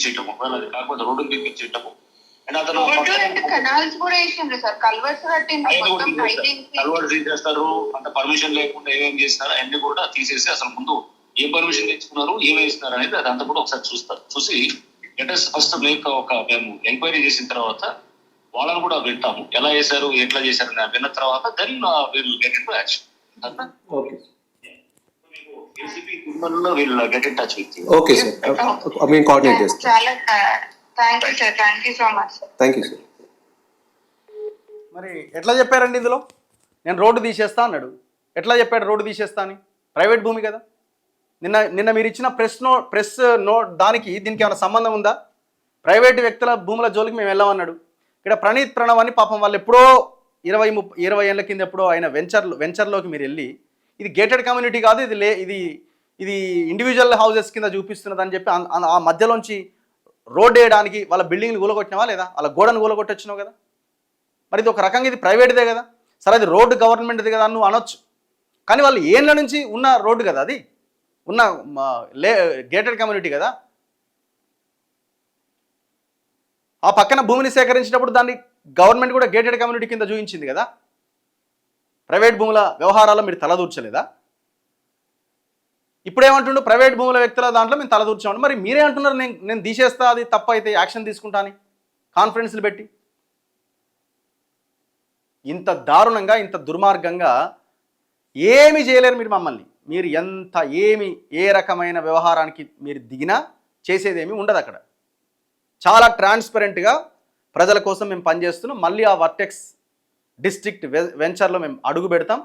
తీపిచ్చేయటము, ఒకవేళ అది కాకపోతే రోడ్డు తీపిచ్చేయటము. అండ్ అతను కల్వర్ట్ తీసేస్తారు, అంత పర్మిషన్ లేకుండా ఏమేమి చేస్తున్నారు అన్ని కూడా తీసేసి అసలు ముందు ఏ పర్మిషన్ తెచ్చుకున్నారు, ఏమేమి ఇస్తున్నారు అనేది అదంతా కూడా ఒకసారి చూస్తారు. చూసి ఫస్ట్ మేము ఎంక్వైరీ చేసిన తర్వాత వాళ్ళని కూడా వింటాము, ఎలా చేశారు ఎట్లా చేశారు అని విన్న తర్వాత then will get into action. Okay sir, మేము కోఆర్డినేట్ చేస్తాం. Thank you sir. మరి ఎట్లా చెప్పారండి ఇందులో? నేను రోడ్డు తీసేస్తా అన్నాడు. ఎట్లా చెప్పాడు రోడ్డు తీసేస్తా అని? ప్రైవేట్ భూమి కదా. నిన్న మీరు ఇచ్చిన ప్రెస్ నోట్ దానికి దీనికి ఏమైనా సంబంధం ఉందా? ప్రైవేటు వ్యక్తుల భూముల జోలికి మేము వెళ్ళామన్నాడు. ఇక్కడ ప్రణీత్ ప్రణవ్ అని పాపం వాళ్ళు ఎప్పుడో 20 ఏళ్ళ కింద ఎప్పుడో ఆయన వెంచర్లోకి మీరు వెళ్ళి ఇది గేటెడ్ కమ్యూనిటీ కాదు, ఇది ఇండివిజువల్ హౌసెస్ కింద చూపిస్తున్నది అని చెప్పి ఆ మధ్యలోంచి రోడ్ వేయడానికి వాళ్ళ బిల్డింగ్లు కూలగొట్టినావా లేదా? వాళ్ళ గోడను కూలగొట్టొచ్చినావు కదా. మరి ఇది ఒక రకంగా ఇది ప్రైవేట్దే కదా. సరే అది రోడ్డు గవర్నమెంట్ది కదా నువ్వు అనొచ్చు, కానీ వాళ్ళు ఏళ్ళ నుంచి ఉన్న రోడ్డు కదా, అది ఉన్న గేటెడ్ కమ్యూనిటీ కదా. ఆ పక్కన భూమిని సేకరించినప్పుడు దాన్ని గవర్నమెంట్ కూడా గేటెడ్ కమ్యూనిటీ కింద చూపించింది కదా. ప్రైవేట్ భూముల వ్యవహారాల్లో మీరు తలదూర్చలేదా? ఇప్పుడేమంటుండు ప్రైవేట్ భూముల వ్యక్తుల దాంట్లో మేము తలదూర్చామండి. మరి మీరే అంటున్నారు నేను తీసేస్తా, అది తప్పు అయితే యాక్షన్ తీసుకుంటా అని కాన్ఫరెన్స్లు పెట్టి. ఇంత దారుణంగా ఇంత దుర్మార్గంగా ఏమి చేయలేరు మీరు మమ్మల్ని. మీరు ఏ రకమైన వ్యవహారానికి మీరు దిగినా చేసేదేమీ ఉండదు అక్కడ. చాలా ట్రాన్స్పరెంట్గా ప్రజల కోసం మేము పనిచేస్తున్నాం. మళ్ళీ ఆ వర్టెక్స్ డిస్ట్రిక్ట్ వెంచర్లో మేము అడుగు పెడతాం.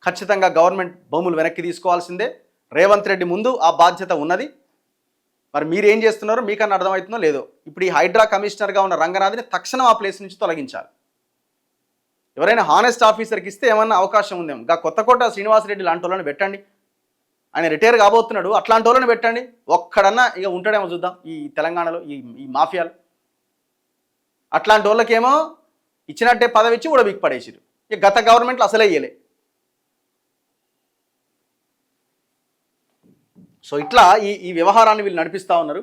ఖచ్చితంగా గవర్నమెంట్ భూములు వెనక్కి తీసుకోవాల్సిందే. రేవంత్ రెడ్డి ముందు ఆ బాధ్యత ఉన్నది. మరి మీరు ఏం చేస్తున్నారో మీకన్నా అర్థమవుతుందో లేదో. ఇప్పుడు ఈ హైడ్రా కమిషనర్గా ఉన్న రంగనాథ్ని తక్షణం ఆ ప్లేస్ నుంచి తొలగించాలి. ఎవరైనా హానెస్ట్ ఆఫీసర్కి ఇస్తే ఏమన్నా అవకాశం ఉందేమో. ఇంకా కొత్తకోట శ్రీనివాసరెడ్డి లాంటి వాళ్ళని పెట్టండి, ఆయన రిటైర్ కాబోతున్నాడు, అట్లాంటి వాళ్ళని పెట్టండి. ఒక్కడన్నా ఇక ఉంటాడేమో చూద్దాం ఈ తెలంగాణలో ఈ మాఫియాలు. అట్లాంటి వాళ్ళకేమో ఇచ్చినట్టే పదవి ఇచ్చి కూడా బిగ్ పడేసిరు. ఇక గత గవర్నమెంట్లో అసలే ఇయ్యలే. సో ఇట్లా ఈ వ్యవహారాన్ని వీళ్ళు నడిపిస్తూ ఉన్నారు.